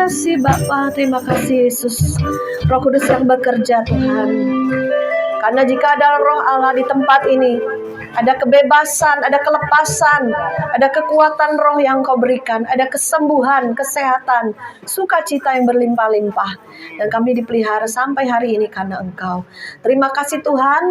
kasih Bapa, terima kasih Yesus. Roh Kudus yang bekerja Tuhan. Karena jika ada roh Allah di tempat ini, ada kebebasan, ada kelepasan, ada kekuatan roh yang Kau berikan, ada kesembuhan, kesehatan, sukacita yang berlimpah-limpah. Dan kami dipelihara sampai hari ini karena Engkau. Terima kasih Tuhan,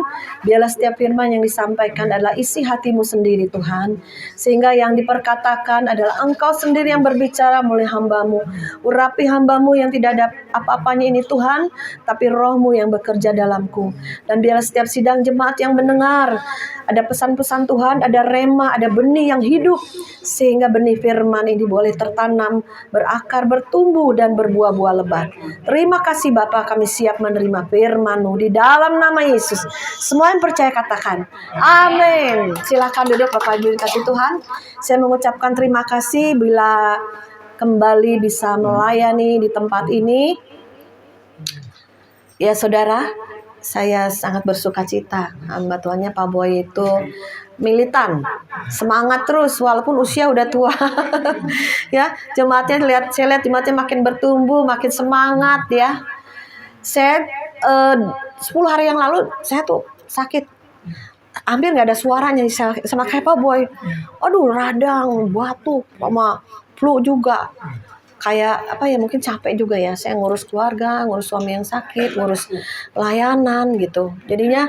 biarlah setiap firman yang disampaikan adalah isi hati-Mu sendiri Tuhan. Sehingga yang diperkatakan adalah Engkau sendiri yang berbicara melalui hamba-Mu. Urapi hamba-Mu yang tidak ada apa-apanya ini Tuhan, tapi roh-Mu yang bekerja dalamku. Dan biarlah setiap sidang jemaat yang mendengar, ada pesan-pesan Tuhan, ada rema, ada benih yang hidup. Sehingga benih firman ini boleh tertanam, berakar, bertumbuh, dan berbuah-buah lebat. Terima kasih Bapa, kami siap menerima firman-Mu di dalam nama Yesus. Semua yang percaya katakan, amin. Silakan duduk Bapak Ibu dikasih Tuhan. Saya mengucapkan terima kasih bila kembali bisa melayani di tempat ini. Ya saudara, saya sangat bersuka cita. Hamba Tuhannya Pak Boy itu militan, semangat terus walaupun usia udah tua. Ya, jemaatnya saya lihat jemaatnya makin bertumbuh, makin semangat ya. Saya 10 hari yang lalu saya tuh sakit, hampir nggak ada suaranya sama kayak Pak Boy. Aduh, radang, batuk, sama flu juga. Kayak apa ya, mungkin capek juga ya. Saya ngurus keluarga, ngurus suami yang sakit, ngurus pelayanan gitu. Jadinya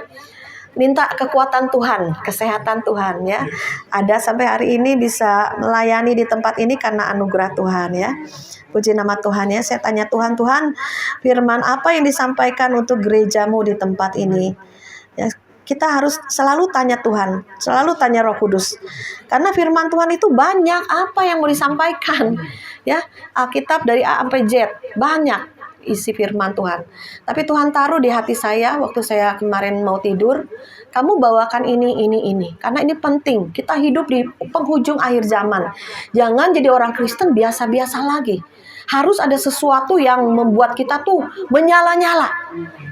minta kekuatan Tuhan, kesehatan Tuhan ya. Ada sampai hari ini bisa melayani di tempat ini karena anugerah Tuhan ya. Puji nama Tuhan ya. Saya tanya Tuhan, firman apa yang disampaikan untuk gereja-Mu di tempat ini? Ya, kita harus selalu tanya Tuhan, selalu tanya Roh Kudus. Karena firman Tuhan itu banyak, apa yang mau disampaikan. Ya, Alkitab dari A sampai Z, banyak isi firman Tuhan. Tapi Tuhan taruh di hati saya waktu saya kemarin mau tidur, kamu bawakan ini. Karena ini penting, kita hidup di penghujung akhir zaman. Jangan jadi orang Kristen biasa-biasa lagi. Harus ada sesuatu yang membuat kita tuh menyala-nyala.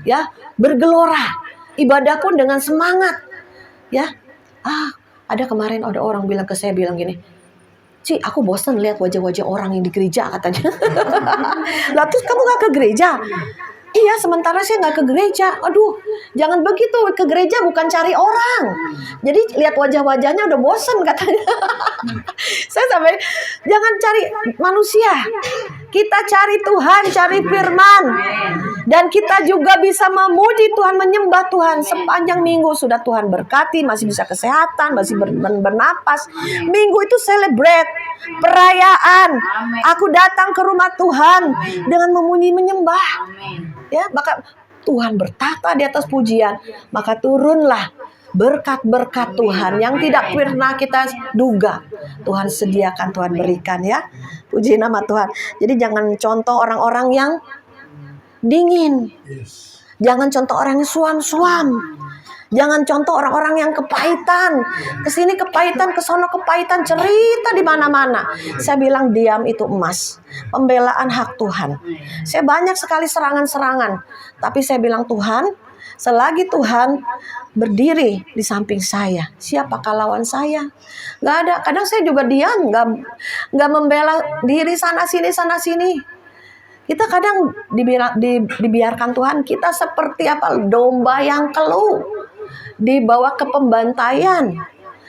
Ya, bergelora. Ibadah pun dengan semangat. Ya. Ada kemarin ada orang bilang ke saya gini, Ci, aku bosan lihat wajah-wajah orang yang di gereja katanya. Lah terus kamu gak ke gereja? Iya, sementara saya gak ke gereja. Aduh, jangan begitu, ke gereja bukan cari orang. Jadi lihat wajah-wajahnya udah bosan katanya. Saya sampai, jangan cari manusia. Kita cari Tuhan, cari firman. Dan kita juga bisa memuji Tuhan, menyembah Tuhan. Sepanjang minggu sudah Tuhan berkati, masih bisa kesehatan, masih bernapas. Minggu itu celebrate, perayaan. Aku datang ke rumah Tuhan dengan memuji, menyembah. Ya, maka Tuhan bertata di atas pujian. Maka turunlah berkat-berkat Tuhan yang tidak pernah kita duga. Tuhan sediakan, Tuhan berikan ya. Puji nama Tuhan. Jadi jangan contoh orang-orang yang dingin. Jangan contoh orang yang suam-suam. Jangan contoh orang-orang yang kepahitan. Kesini kepahitan, kesono kepahitan, cerita di mana-mana. Saya bilang diam itu emas. Pembelaan hak Tuhan. Saya banyak sekali serangan-serangan. Tapi saya bilang Tuhan, selagi Tuhan berdiri di samping saya, siapakah lawan saya? Gak ada. Kadang saya juga diam, gak membela diri sana sini. Kita kadang dibiarkan Tuhan, kita seperti apa? Domba yang keluh. Dibawa ke pembantaian.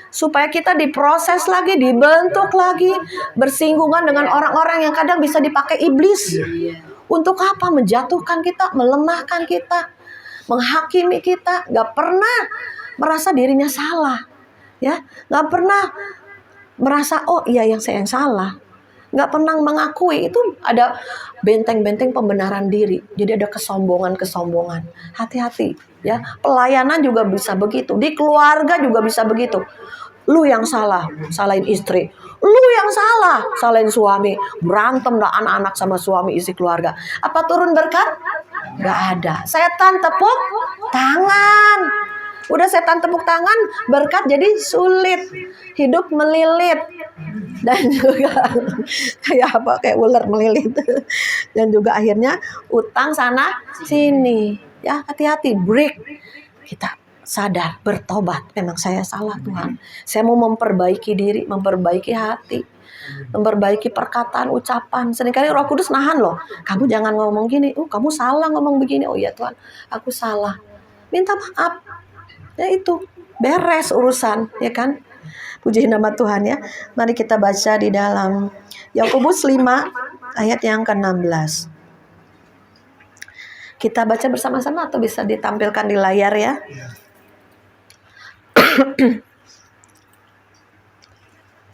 Supaya kita diproses lagi, dibentuk lagi. Bersinggungan dengan orang-orang yang kadang bisa dipakai iblis. Untuk apa? Menjatuhkan kita, melemahkan kita, menghakimi kita. Gak pernah merasa dirinya salah. Ya, gak pernah merasa, oh iya saya yang salah. Gak pernah mengakui. Itu ada benteng-benteng pembenaran diri. Jadi ada kesombongan. Hati-hati ya. Pelayanan juga bisa begitu. Di keluarga juga bisa begitu. Lu yang salah, salahin istri. Lu yang salah, salahin suami. Berantem dah anak-anak sama suami, istri, keluarga. Apa turun berkat? Gak ada. Setan tepuk tangan. Udah setan tepuk tangan, berkat jadi sulit. Hidup melilit. Dan juga kayak ular melilit. Dan juga akhirnya utang sana sini. Ya, hati-hati, break. Kita sadar, bertobat. Memang saya salah Tuhan. Saya mau memperbaiki diri, memperbaiki hati, memperbaiki perkataan, ucapan. Seringkali Roh Kudus nahan loh. Kamu jangan ngomong gini. Kamu salah ngomong begini. Oh iya Tuhan, aku salah. Minta maaf. Ya itu, beres urusan, ya kan? Puji nama Tuhan ya. Mari kita baca di dalam Yakobus 5 ayat yang ke-16. Kita baca bersama-sama atau bisa ditampilkan di layar ya.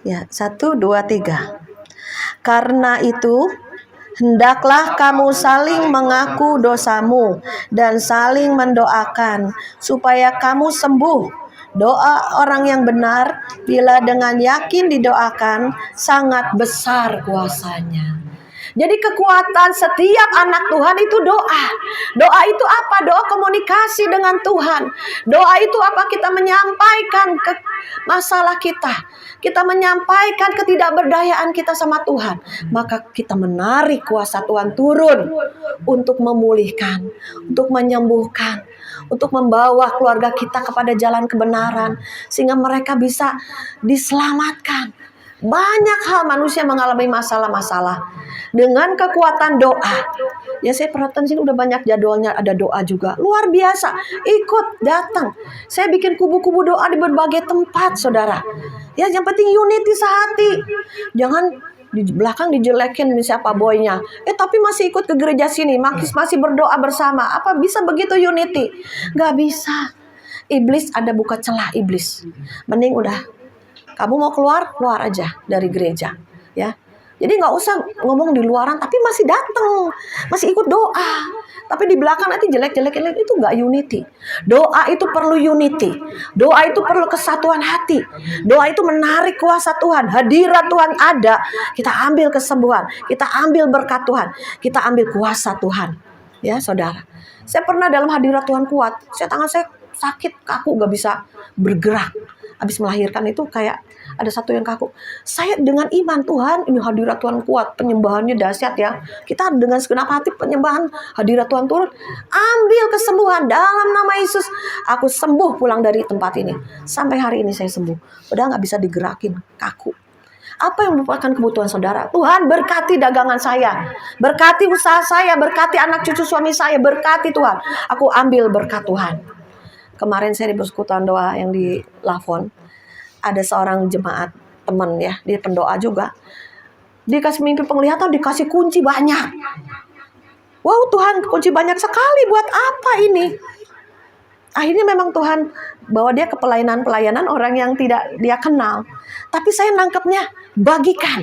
Ya, 1, 2, 3. Karena itu, hendaklah kamu saling mengaku dosamu dan saling mendoakan supaya kamu sembuh. Doa orang yang benar bila dengan yakin didoakan sangat besar kuasanya. Jadi kekuatan setiap anak Tuhan itu doa. Doa itu apa? Doa komunikasi dengan Tuhan. Doa itu apa? Kita menyampaikan ke masalah kita. Kita menyampaikan ketidakberdayaan kita sama Tuhan. Maka kita menarik kuasa Tuhan turun untuk memulihkan, untuk menyembuhkan, untuk membawa keluarga kita kepada jalan kebenaran. Sehingga mereka bisa diselamatkan. Banyak hal manusia mengalami masalah-masalah dengan kekuatan doa. Ya saya perhatikan sini udah banyak jadwalnya, ada doa juga. Luar biasa, ikut datang. Saya bikin kubu-kubu doa di berbagai tempat saudara. Ya yang penting unity sehati. Jangan di belakang dijelekin siapa boynya. Tapi masih ikut ke gereja sini, masih berdoa bersama. Apa bisa begitu unity? Gak bisa. Iblis ada buka celah iblis. Mending udah kamu mau keluar aja dari gereja, ya. Jadi nggak usah ngomong di luaran, tapi masih datang, masih ikut doa. Tapi di belakang nanti jelek-jelekin itu nggak unity. Doa itu perlu unity. Doa itu perlu kesatuan hati. Doa itu menarik kuasa Tuhan. Hadirat Tuhan ada. Kita ambil kesembuhan. Kita ambil berkat Tuhan. Kita ambil kuasa Tuhan. Ya saudara. Saya pernah dalam hadirat Tuhan kuat. Tangan saya sakit, kaku, nggak bisa bergerak. Habis melahirkan itu kayak ada satu yang kaku. Saya dengan iman Tuhan, ini hadirat Tuhan kuat, penyembahannya dahsyat ya. Kita dengan segenap hati penyembahan, hadirat Tuhan turun, ambil kesembuhan dalam nama Yesus. Aku sembuh pulang dari tempat ini. Sampai hari ini saya sembuh. Udah nggak bisa digerakin, kaku. Apa yang merupakan kebutuhan saudara? Tuhan berkati dagangan saya, berkati usaha saya, berkati anak cucu suami saya, berkati Tuhan. Aku ambil berkat Tuhan. Kemarin saya di persekutuan doa yang di Lavon, ada seorang jemaat teman ya, dia pendoa juga. Dikasih mimpi penglihatan, dikasih kunci banyak. Wow Tuhan, kunci banyak sekali, buat apa ini? Akhirnya memang Tuhan bawa dia ke pelayanan orang yang tidak dia kenal. Tapi saya nangkepnya, bagikan.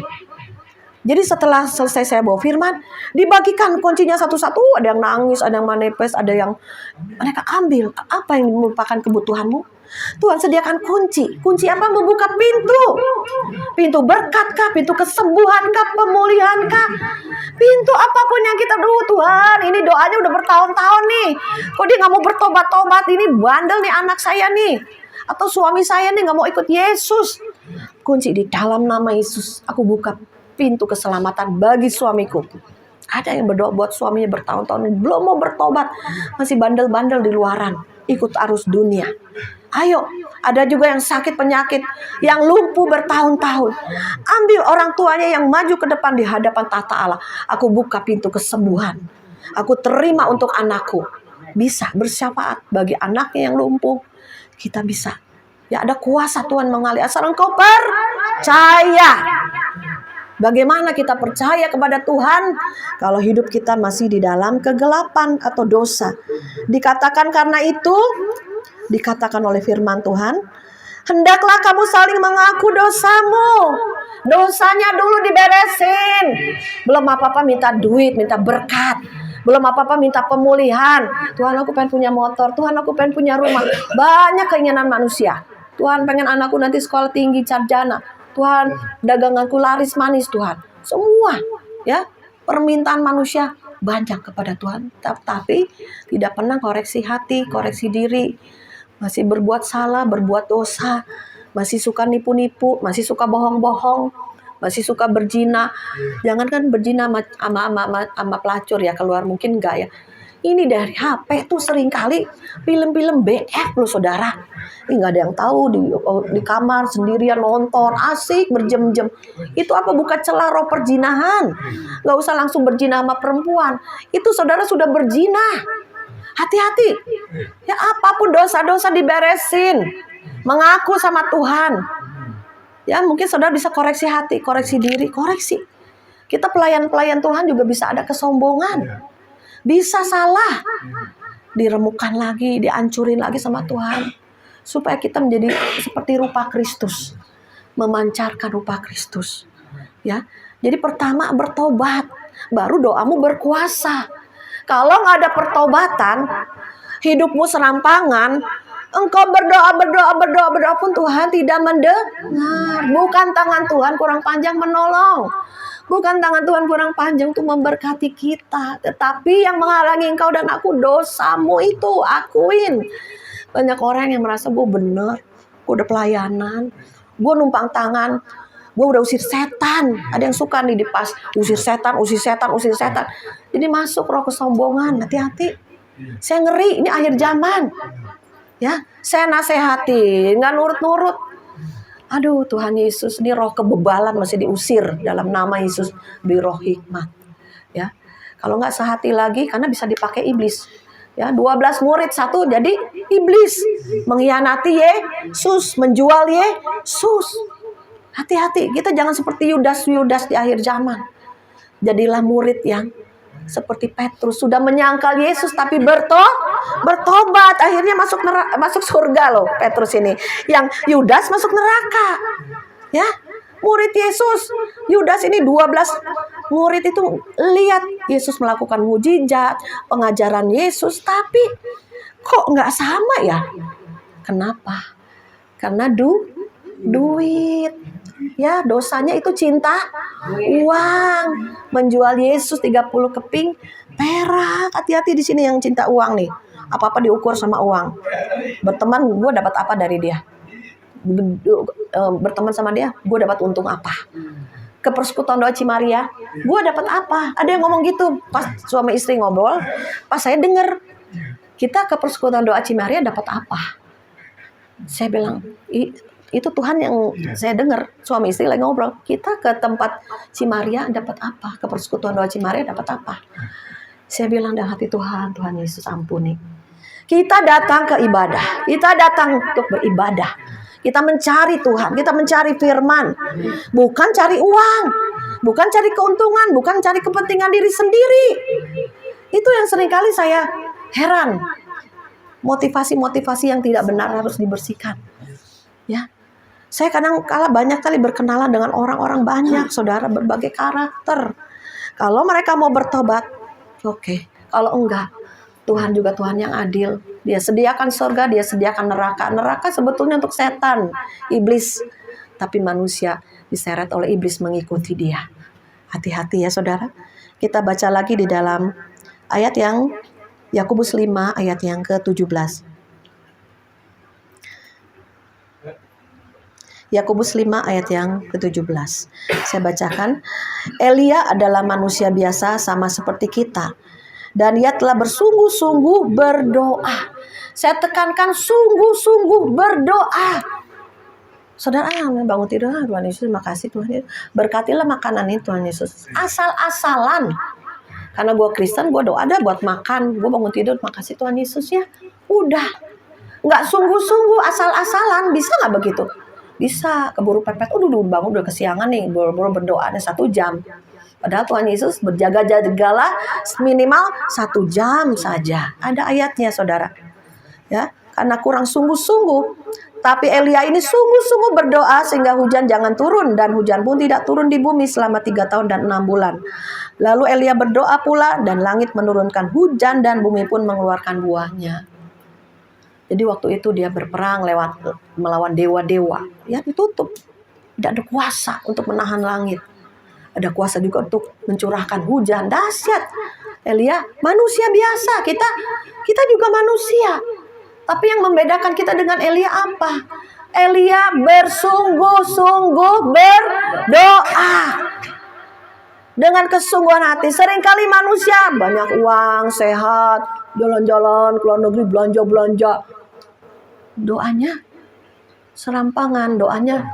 Jadi setelah selesai saya bawa firman, dibagikan kuncinya satu-satu. Ada yang nangis, ada yang manepes, ada yang mereka ambil. Apa yang merupakan kebutuhanmu? Tuhan sediakan kunci. Kunci apa? Membuka pintu. Pintu berkat kah? Pintu kesembuhan kah? Pemulihan kah? Pintu apapun yang kita Tuhan, ini doanya udah bertahun-tahun nih. Kok dia gak mau bertobat-tobat? Ini bandel nih anak saya nih. Atau suami saya nih gak mau ikut Yesus. Kunci di dalam nama Yesus. Aku buka pintu keselamatan bagi suamiku. Ada yang berdoa buat suaminya bertahun-tahun belum mau bertobat, masih bandel-bandel di luaran, ikut arus dunia. Ayo, ada juga yang sakit penyakit, yang lumpuh bertahun-tahun. Ambil orang tuanya yang maju ke depan di hadapan tahta Allah. Aku buka pintu kesembuhan. Aku terima untuk anakku. Bisa bersyafaat bagi anaknya yang lumpuh. Kita bisa. Ya ada kuasa Tuhan mengalir. Asal engkau percaya. Bagaimana kita percaya kepada Tuhan kalau hidup kita masih di dalam kegelapan atau dosa? Dikatakan karena itu, dikatakan oleh firman Tuhan, hendaklah kamu saling mengaku dosamu. Dosanya dulu diberesin. Belum apa-apa minta duit, minta berkat. Belum apa-apa minta pemulihan. Tuhan aku pengen punya motor, Tuhan aku pengen punya rumah. Banyak keinginan manusia. Tuhan pengen anakku nanti sekolah tinggi, sarjana. Tuhan, daganganku laris manis Tuhan. Semua ya permintaan manusia banyak kepada Tuhan. Tapi tidak pernah koreksi hati, koreksi diri. Masih berbuat salah, berbuat dosa. Masih suka nipu-nipu, masih suka bohong-bohong. Masih suka berzina. Jangan kan berzina sama pelacur ya, keluar mungkin enggak ya. Ini dari HP tuh seringkali film-film BF loh saudara. Nggak ada yang tahu di kamar sendirian nonton asik berjam-jam. Itu apa bukan celah roh perzinahan? Nggak usah langsung berzina sama perempuan. Itu saudara sudah berzina. Hati-hati. Ya apapun dosa-dosa diberesin. Mengaku sama Tuhan. Ya mungkin saudara bisa koreksi hati, koreksi diri, koreksi. Kita pelayan-pelayan Tuhan juga bisa ada kesombongan. Bisa salah. Diremukkan lagi, dihancurin lagi sama Tuhan. Supaya kita menjadi seperti rupa Kristus. Memancarkan rupa Kristus. Ya. Jadi pertama bertobat. Baru doamu berkuasa. Kalau nggak ada pertobatan, hidupmu serampangan, engkau berdoa pun Tuhan tidak mendengar. Bukan tangan Tuhan kurang panjang menolong. Bukan tangan Tuhan kurang panjang untuk memberkati kita. Tetapi yang menghalangi engkau dan aku dosamu itu. Akuin. Banyak orang yang merasa gue bener. Gue udah pelayanan. Gue numpang tangan. Gue udah usir setan. Ada yang suka nih dipas. Usir setan. Jadi masuk roh kesombongan. Hati-hati. Saya ngeri. Ini akhir zaman. Ya, saya nasihati. Nggak nurut-nurut. Aduh Tuhan Yesus, ini roh kebebalan masih diusir dalam nama Yesus, beri roh hikmat. Ya, kalau nggak sehati lagi karena bisa dipakai iblis. Ya, 12 murid satu jadi iblis, mengkhianati Yesus, menjual Yesus. Hati-hati, kita jangan seperti Yudas di akhir zaman. Jadilah murid yang seperti Petrus sudah menyangkal Yesus tapi bertobat akhirnya masuk surga loh Petrus ini. Yang Yudas masuk neraka. Ya, murid Yesus. Yudas ini 12 murid itu lihat Yesus melakukan mujizat, pengajaran Yesus tapi kok nggak sama ya? Kenapa? Karena duit. Ya, dosanya itu cinta uang. Menjual Yesus 30 keping perak. Hati-hati di sini yang cinta uang nih. Apa-apa diukur sama uang. Berteman, gue dapat apa dari dia? Berteman sama dia, gue dapat untung apa? Ke persekutuan doa Cimaria, gue dapat apa? Ada yang ngomong gitu. Pas suami istri ngobrol, pas saya dengar, kita ke persekutuan doa Cimaria dapat apa? Saya bilang, itu Tuhan yang saya dengar. Suami istri lagi ngobrol, kita ke tempat Cimaria dapat apa? Ke persekutuan doa Cimaria dapat apa? Saya bilang dalam hati Tuhan Yesus ampuni. Kita datang ke ibadah, kita datang untuk beribadah. Kita mencari Tuhan, kita mencari firman. Bukan cari uang, bukan cari keuntungan, bukan cari kepentingan diri sendiri. Itu yang seringkali saya heran. Motivasi-motivasi yang tidak benar harus dibersihkan. Ya. Saya kadang-kala banyak kali berkenalan dengan orang-orang banyak, saudara, berbagai karakter. Kalau mereka mau bertobat, oke. Kalau enggak, Tuhan juga Tuhan yang adil. Dia sediakan surga, dia sediakan neraka. Neraka sebetulnya untuk setan, iblis. Tapi manusia diseret oleh iblis mengikuti dia. Hati-hati ya saudara. Kita baca lagi di dalam ayat yang Yakobus 5 ayat yang ke-17. Yakobus 5 ayat yang ke-17. Saya bacakan. Elia adalah manusia biasa sama seperti kita. Dan ia telah bersungguh-sungguh berdoa. Saya tekankan sungguh-sungguh berdoa. Saudara bangun tidur, Tuhan Yesus makasih Tuhan. Berkatilah makanan ini Tuhan Yesus. Asal-asalan. Karena gue Kristen, gue doa ada buat makan. Gue bangun tidur, makasih Tuhan Yesus ya. Udah. Nggak sungguh-sungguh asal-asalan. Bisa nggak begitu? Bisa, keburu pepet, udah bangun udah kesiangan nih, buru-buru berdoanya 1 jam. Padahal Tuhan Yesus berjaga-jagalah minimal 1 jam saja. Ada ayatnya saudara. Ya, karena kurang sungguh-sungguh. Tapi Elia ini sungguh-sungguh berdoa sehingga hujan jangan turun. Dan hujan pun tidak turun di bumi selama 3 tahun dan 6 bulan. Lalu Elia berdoa pula dan langit menurunkan hujan dan bumi pun mengeluarkan buahnya. Jadi waktu itu dia berperang melawan dewa-dewa. Ya ditutup. Tidak ada kuasa untuk menahan langit. Ada kuasa juga untuk mencurahkan hujan. Dahsyat. Elia manusia biasa. Kita juga manusia. Tapi yang membedakan kita dengan Elia apa? Elia bersungguh-sungguh berdoa. dengan kesungguhan hati. Seringkali manusia banyak uang, sehat, jalan-jalan ke luar negeri, belanja-belanja. Doanya serampangan, doanya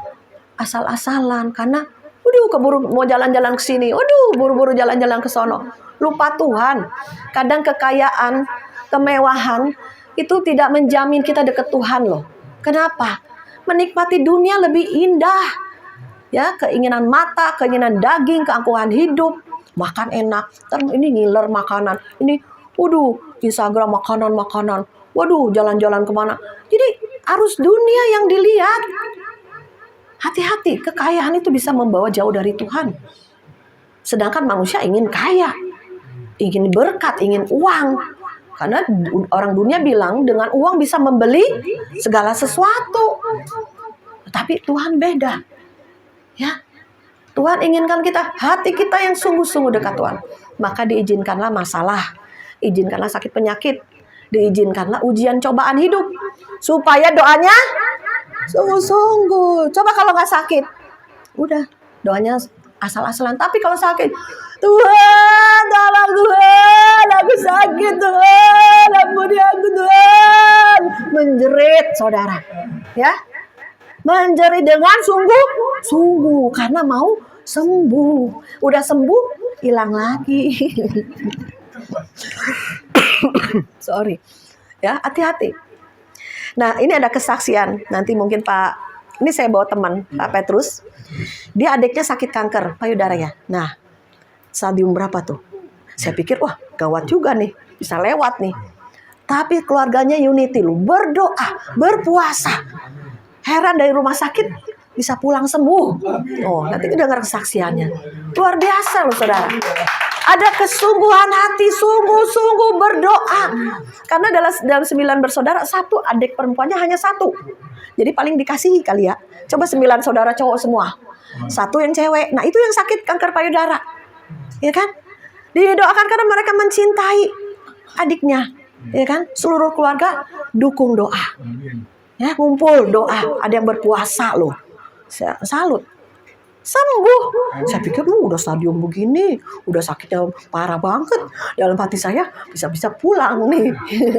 asal-asalan karena keburu mau jalan-jalan ke sini, buru-buru jalan-jalan ke sono. Lupa Tuhan. Kadang kekayaan, kemewahan itu tidak menjamin kita dekat Tuhan loh. Kenapa? Menikmati dunia lebih indah. Ya, keinginan mata, keinginan daging, keangkuhan hidup, makan enak. Ini ngiler makanan. Ini Instagram makanan-makanan. Jalan-jalan kemana. Jadi arus dunia yang dilihat. Hati-hati, kekayaan itu bisa membawa jauh dari Tuhan. Sedangkan manusia ingin kaya, ingin berkat, ingin uang. Karena orang dunia bilang dengan uang bisa membeli segala sesuatu. Tapi Tuhan beda. Ya, Tuhan inginkan hati kita yang sungguh-sungguh dekat Tuhan. Maka diizinkanlah masalah, izinkanlah sakit penyakit, diizinkanlah ujian cobaan hidup. Supaya doanya sungguh-sungguh. Coba kalau nggak sakit, udah doanya asal-asalan. Tapi kalau sakit, Tuhan tolong Tuhan, aku sakit Tuhan, ampuni aku Tuhan. Menjerit saudara, ya, menjerit dengan sungguh-sungguh karena mau sembuh. Udah sembuh, hilang lagi. Sorry, ya, hati-hati. Nah, ini ada kesaksian. Nanti mungkin ini saya bawa teman, Pak Petrus. Dia adiknya sakit kanker payudara ya. Nah, stadium berapa tuh? Saya pikir, wah gawat juga nih. Bisa lewat nih. Tapi keluarganya unity loh. Berdoa, berpuasa. Heran dari rumah sakit bisa pulang sembuh. Oh, nanti kita dengar kesaksiannya. Luar biasa loh saudara. Ada kesungguhan hati, sungguh-sungguh berdoa. Karena dalam 9 bersaudara, 1 adik perempuannya hanya 1. Jadi paling dikasihi kali ya. Coba 9 saudara cowok semua. 1 yang cewek. Nah itu yang sakit kanker payudara. Ya kan? Didoakan karena mereka mencintai adiknya. Ya kan? Seluruh keluarga dukung doa. Ya, ngumpul doa. Ada yang berpuasa loh. Saya salut. Sembuh. Saya pikir udah stadium begini, udah sakitnya parah banget. Dalam hati saya bisa pulang nih,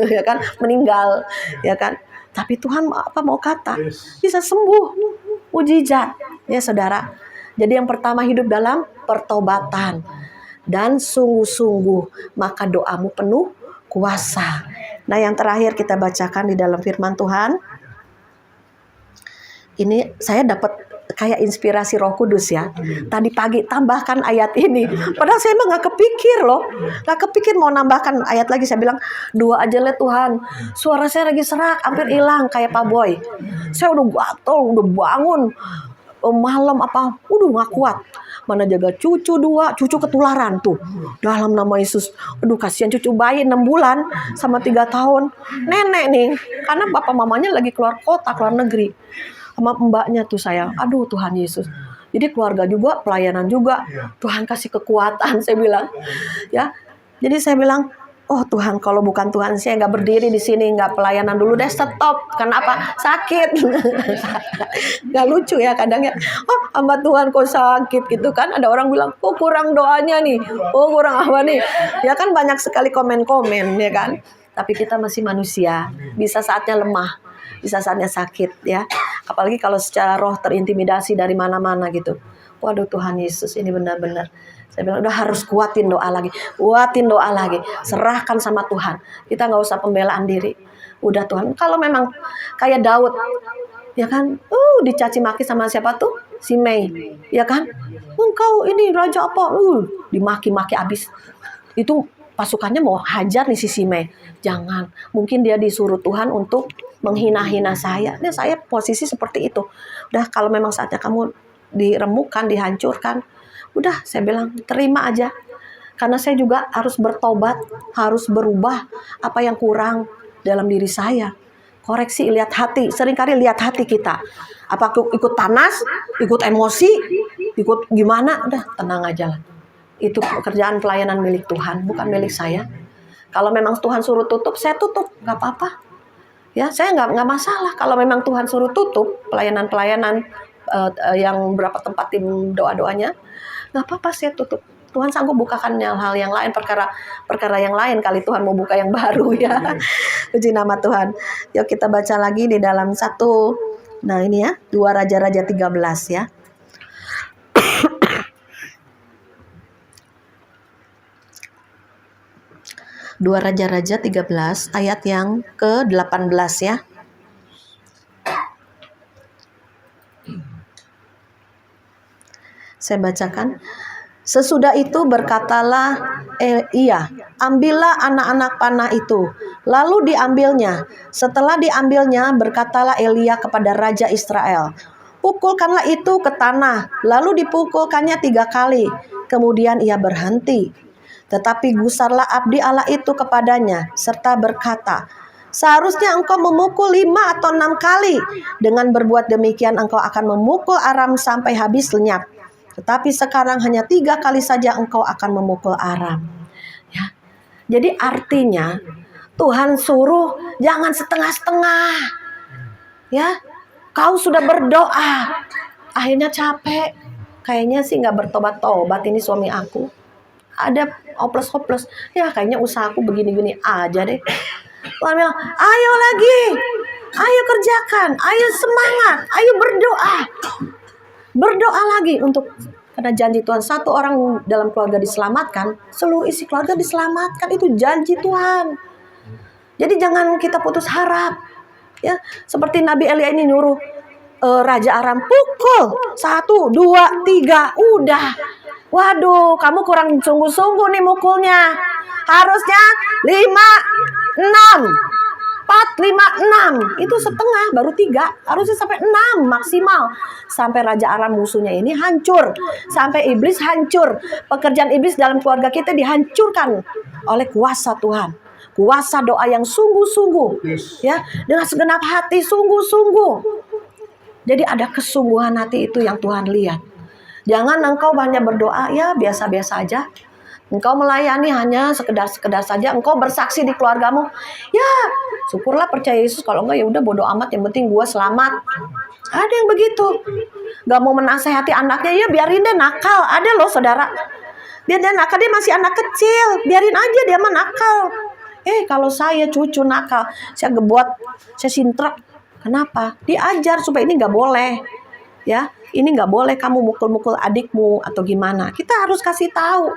ya kan, meninggal, ya kan. Tapi Tuhan apa mau kata, bisa sembuh, mujizat, ya saudara. Jadi yang pertama hidup dalam pertobatan dan sungguh-sungguh, maka doamu penuh kuasa. Nah yang terakhir kita bacakan di dalam firman Tuhan. Ini saya dapat kayak inspirasi Roh Kudus ya. Tadi pagi tambahkan ayat ini. Padahal saya emang gak kepikir loh. Gak kepikir mau nambahkan ayat lagi. Saya bilang 2 aja lah Tuhan. Suara saya lagi serak, hampir hilang kayak Pak Boy. Saya udah gatel, udah bangun. Malam gak kuat. Mana jaga cucu 2, cucu ketularan tuh. Dalam nama Yesus. Aduh kasihan cucu bayi 6 bulan sama 3 tahun. Nenek nih. Karena papa mamanya lagi keluar kota, keluar negeri. Sama mbaknya tuh sayang, aduh Tuhan Yesus. Jadi keluarga juga, pelayanan juga, Tuhan kasih kekuatan, saya bilang, ya. Jadi saya bilang, oh Tuhan, kalau bukan Tuhan saya nggak berdiri di sini, nggak pelayanan dulu deh, stop. Kenapa? Sakit. Nggak lucu ya kadang ya. Oh, hamba Tuhan kok sakit gitu kan? Ada orang bilang, oh kurang doanya nih, oh kurang apa nih? Ya kan banyak sekali komen-komen, ya kan? Tapi kita masih manusia, bisa saatnya lemah. Bisa saatnya sakit ya. Apalagi kalau secara roh terintimidasi dari mana-mana gitu. Waduh Tuhan Yesus ini benar-benar. Saya bilang udah harus kuatin doa lagi. Kuatin doa lagi. Serahkan sama Tuhan. Kita gak usah pembelaan diri. Udah Tuhan. Kalau memang kayak Daud. Ya kan. Dicaci maki sama siapa tuh? Si Mei. Ya kan. Engkau ini raja apa? Dimaki-maki abis. Itu pasukannya mau hajar nih si Simei. Jangan. Mungkin dia disuruh Tuhan untuk menghina-hina saya. Nah, saya posisi seperti itu. Udah kalau memang saatnya kamu diremukkan, dihancurkan, udah saya bilang terima aja. Karena saya juga harus bertobat, harus berubah apa yang kurang dalam diri saya. Koreksi, lihat hati. Seringkali lihat hati kita. Apa ikut panas, ikut emosi, ikut gimana, udah tenang aja lah. Itu pekerjaan pelayanan milik Tuhan, bukan milik saya. Kalau memang Tuhan suruh tutup, saya tutup, nggak apa-apa. Ya, saya nggak masalah. Kalau memang Tuhan suruh tutup pelayanan-pelayanan yang berapa tempat tim doa-doanya, nggak apa-apa saya tutup. Tuhan sanggup bukakan hal-hal yang lain, perkara yang lain kali Tuhan mau buka yang baru ya. Puji nama Tuhan. Yuk kita baca lagi di dalam nah ini ya, 2 Raja-Raja 13 ya. 2 Raja-Raja 13 ayat yang ke-18 ya. Saya bacakan. Sesudah itu berkatalah ia, ambillah anak-anak panah itu. Lalu diambilnya. Setelah diambilnya, berkatalah Elia kepada Raja Israel, pukulkanlah itu ke tanah. Lalu dipukulkannya 3 kali. Kemudian ia berhenti. Tetapi gusarlah abdi Allah itu kepadanya, serta berkata, seharusnya engkau memukul 5 atau 6 kali. Dengan berbuat demikian engkau akan memukul Aram sampai habis lenyap. Tetapi sekarang hanya 3 kali saja engkau akan memukul Aram. Ya. Jadi artinya Tuhan suruh jangan setengah-setengah. Ya, kau sudah berdoa, akhirnya capek. Kayaknya sih nggak bertobat-tobat ini suami aku. Ada hopeless. Ya kayaknya usahaku begini-gini aja deh. Tuhan bilang, ayo lagi, ayo kerjakan, ayo semangat, ayo berdoa. Berdoa lagi karena janji Tuhan, 1 orang dalam keluarga diselamatkan, seluruh isi keluarga diselamatkan, itu janji Tuhan. Jadi jangan kita putus harap. Ya, seperti Nabi Elia ini nyuruh Raja Aram, pukul 1, 2, 3, udah. Waduh, kamu kurang sungguh-sungguh nih mukulnya. Harusnya 5, 6. 4, 5, 6. Itu setengah, baru 3. Harusnya sampai 6 maksimal. Sampai Raja Aram musuhnya ini hancur. Sampai iblis hancur. Pekerjaan iblis dalam keluarga kita dihancurkan oleh kuasa Tuhan. Kuasa doa yang sungguh-sungguh. Ya, dengan segenap hati sungguh-sungguh. Jadi ada kesungguhan hati itu yang Tuhan lihat. Jangan engkau hanya berdoa, ya biasa-biasa aja. Engkau melayani hanya sekedar saja. Engkau bersaksi di keluargamu. Ya, syukurlah percaya Yesus. Kalau enggak ya udah bodo amat. Yang penting gue selamat. Ada yang begitu. Gak mau menasehati anaknya. Ya biarin deh nakal. Ada loh saudara. Biar dia nakal. Dia masih anak kecil. Biarin aja dia mah nakal. Kalau saya cucu nakal. Saya gebuat. Saya sintrek. Kenapa? Diajar supaya ini gak boleh. Ya, ini gak boleh kamu mukul-mukul adikmu. Atau gimana. Kita harus kasih tahu.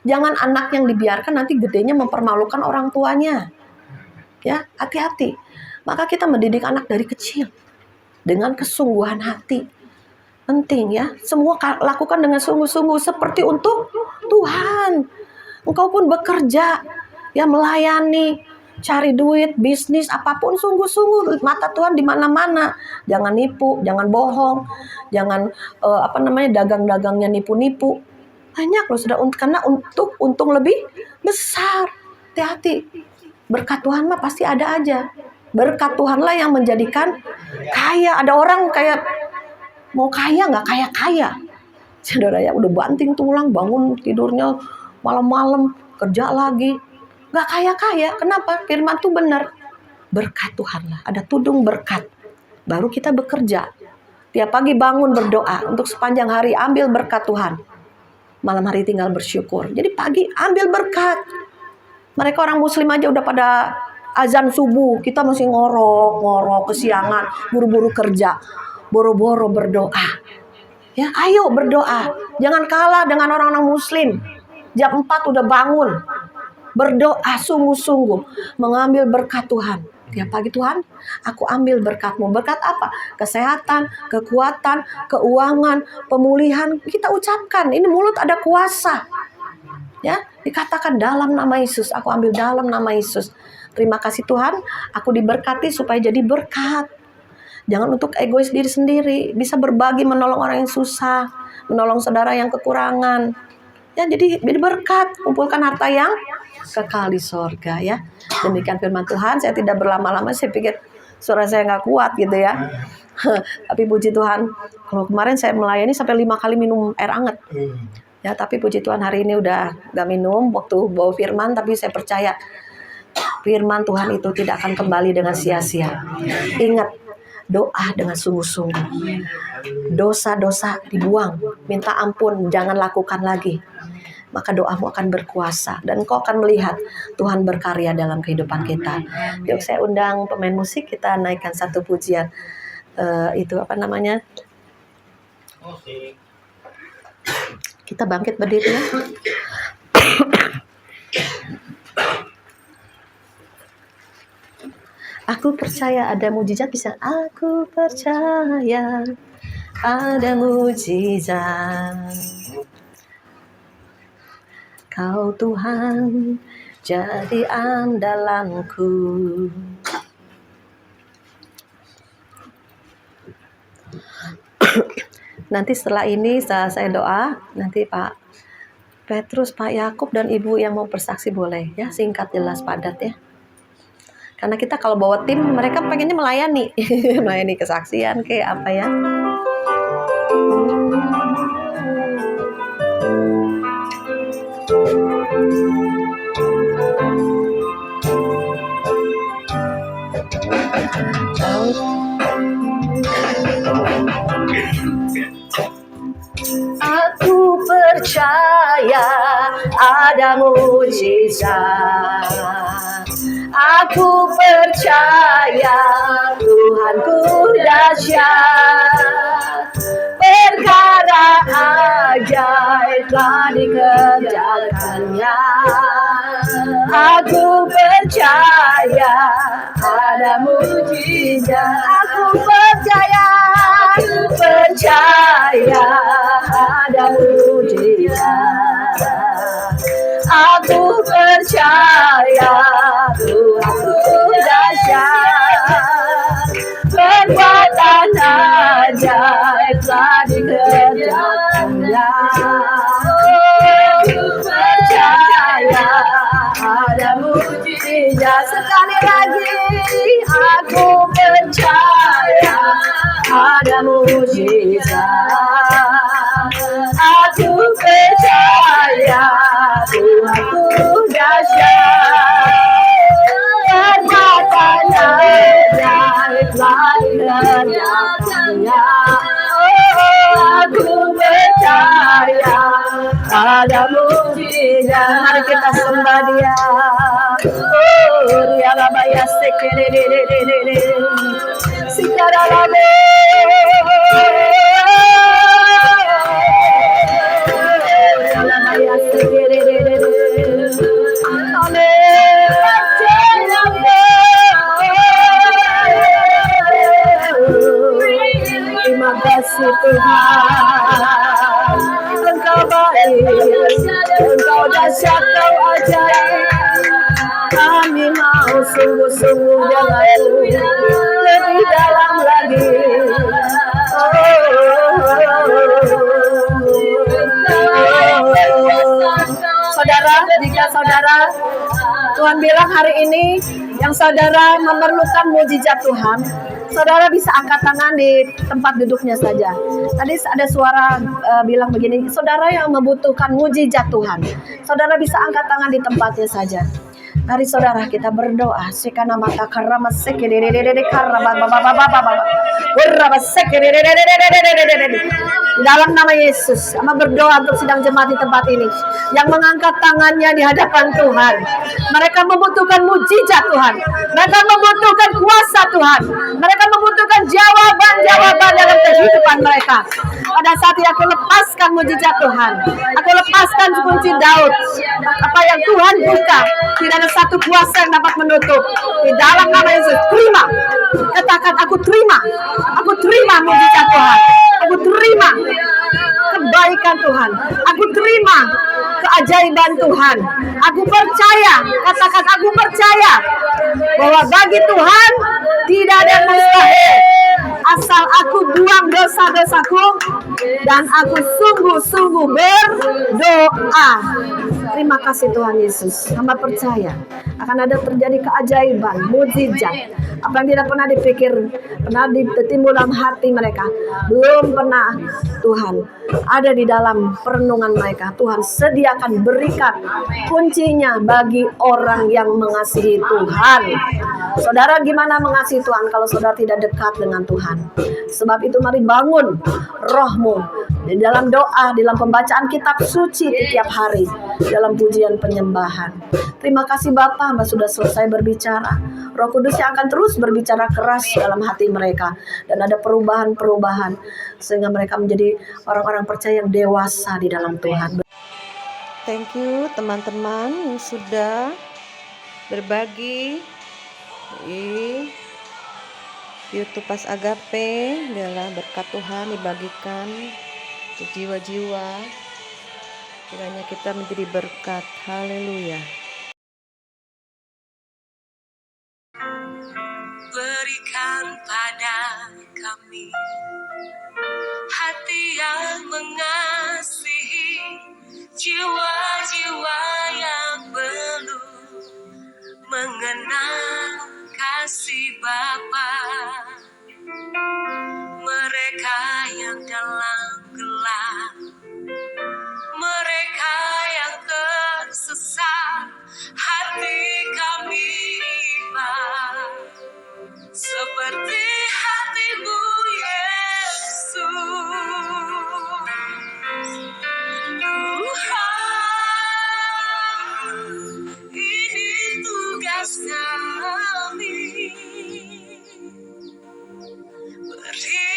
Jangan anak yang dibiarkan nanti gedenya mempermalukan orang tuanya. Ya, hati-hati. Maka kita mendidik anak dari kecil dengan kesungguhan hati. Penting ya. Semua lakukan dengan sungguh-sungguh seperti untuk Tuhan. Engkau pun bekerja, ya melayani, cari duit, bisnis apapun sungguh-sungguh. Mata Tuhan di mana-mana. Jangan nipu, jangan bohong, jangan dagang-dagangnya nipu-nipu. Banyak loh sudah, karena untuk untung lebih besar. Hati-hati. Berkat Tuhan mah pasti ada aja. Berkat Tuhanlah yang menjadikan kaya. Ada orang kayak mau kaya nggak kaya-kaya. Saudara ya udah banting tulang, bangun tidurnya malam-malam, kerja lagi. Nggak kaya-kaya. Kenapa? Firman tuh benar. Berkat Tuhanlah. Ada tudung berkat. Baru kita bekerja. Tiap pagi bangun berdoa. Untuk sepanjang hari ambil berkat Tuhan. Malam hari tinggal bersyukur. Jadi pagi ambil berkat. Mereka orang muslim aja udah pada azan subuh. Kita masih ngorok kesiangan. Buru-buru kerja. Boro-boro berdoa. Ya, ayo berdoa. Jangan kalah dengan orang-orang muslim. Jam 4 udah bangun. Berdoa sungguh-sungguh. Mengambil berkat Tuhan. Tiap pagi, Tuhan, aku ambil berkat-Mu. Berkat apa? Kesehatan, kekuatan, keuangan, pemulihan. Kita ucapkan, ini mulut ada kuasa. Ya, dikatakan dalam nama Yesus. Aku ambil dalam nama Yesus. Terima kasih Tuhan, aku diberkati supaya jadi berkat. Jangan untuk egois diri sendiri. Bisa berbagi, menolong orang yang susah. Menolong saudara yang kekurangan. Ya, jadi berkat. Kumpulkan harta yang kekal di sorga ya. Demikian firman Tuhan. Saya tidak berlama-lama. Saya pikir suara saya nggak kuat gitu ya. Tapi puji Tuhan. Kalau kemarin saya melayani sampai 5 kali minum air hangat. Ya, tapi puji Tuhan hari ini udah nggak minum waktu bawa firman. Tapi saya percaya firman Tuhan itu tidak akan kembali dengan sia-sia. Ingat, doa dengan sungguh-sungguh. Dosa-dosa dibuang, minta ampun, jangan lakukan lagi. Maka doamu akan berkuasa dan kau akan melihat Tuhan berkarya dalam kehidupan kita. Yuk saya undang pemain musik, kita naikkan satu pujian. Itu apa namanya? Kita bangkit berdiri ya. Aku percaya ada mujizat bisa. Aku percaya ada mujizat. Kau Tuhan jadi andalanku. Nanti setelah ini saya doa, nanti Pak Petrus, Pak Yakub dan Ibu yang mau bersaksi boleh ya, singkat jelas padat ya. Karena kita kalau bawa tim mereka pengennya melayani, melayani kesaksian kayak apa ya. Aku percaya ada mujizat. Aku percaya Tuhanku dahsyat. Perkara ajaib telah dikerjakannya. Aku percaya ada mujizat. Aku percaya ada mujizat. Aku percaya Tuhanku dahsyat. Perbuatan ajaib telah dikerjakannya. Aku percaya ada mujizat. Sekali lagi aku percaya ada mujizat. Aku percaya Tuhanku dahsyat. Perbuatan ajaib telah dikerjakannya. Aku percaya ada mujizat. Mari kita sembah Dia. Dia labaya sekerere sikara labe. Terima kasih Tuhan, Engkau baik, Engkau dahsyat, Engkau ajaib. Kami mau sungguh-sungguh denganmu lebih dalam lagi. Saudara, jika saudara Tuhan bilang hari ini yang saudara memerlukan mujizat Tuhan, saudara bisa angkat tangan di tempat duduknya saja. Tadi ada suara bilang begini, saudara yang membutuhkan mujizat Tuhan, saudara bisa angkat tangan di tempatnya saja. Mari saudara kita berdoa. Sekana mata karama sekedededede karama dalam nama Yesus, sama berdoa untuk sidang jemaat di tempat ini yang mengangkat tangannya di hadapan Tuhan. Mereka membutuhkan mujizat Tuhan. Mereka membutuhkan kuasa Tuhan. Mereka membutuhkan jawaban-jawaban dalam kehidupan mereka. Pada saat ini aku lepaskan mujizat Tuhan. Aku lepaskan kunci Daud. Apa yang Tuhan buka, tidak ada satu kuasa yang dapat menutup. Di dalam nama Yesus, terima. Katakan aku terima. Aku terima mujizat Tuhan. Aku terima kebaikan Tuhan. Aku terima keajaiban Tuhan. Aku percaya, katakan aku percaya bahwa bagi Tuhan tidak ada yang mustahil. Asal aku buang dosa-dosaku dan aku sungguh-sungguh berdoa. Terima kasih Tuhan Yesus. Hamba percaya akan akan ada terjadi keajaiban, mukjizat. Apa yang tidak pernah dipikir, pernah ditimbul dalam hati mereka, belum pernah Tuhan ada di dalam perenungan mereka. Tuhan sediakan, berikan kuncinya bagi orang yang mengasihi Tuhan. Saudara, gimana mengasihi Tuhan kalau saudara tidak dekat dengan Tuhan? Sebab itu mari bangun rohmu di dalam doa, di dalam pembacaan kitab suci setiap hari, dalam pujian penyembahan. Terima kasih Bapa, Hamba sudah selesai berbicara. Roh Kudus yang akan terus berbicara keras dalam hati mereka, dan ada perubahan-perubahan sehingga mereka menjadi orang-orang percaya yang dewasa di dalam Tuhan. Thank you teman-teman yang sudah berbagi di YouTube Pas Agape. Adalah berkat Tuhan dibagikan untuk jiwa-jiwa. Kiranya kita menjadi berkat. Haleluya. Berikan pada kami hati yang mengasihi jiwa-jiwa yang belum mengenal kasih Bapa. Mereka yang dalam gelap, mereka yang tersesat, hati kami iba seperti hatimu Yesus. Tuhan, ini tugas kami, beri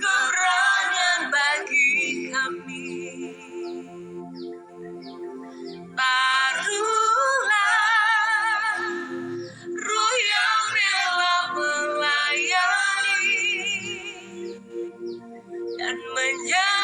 kebenaran bagi kami. Barulah Roh yang rela melayani dan menyerahkan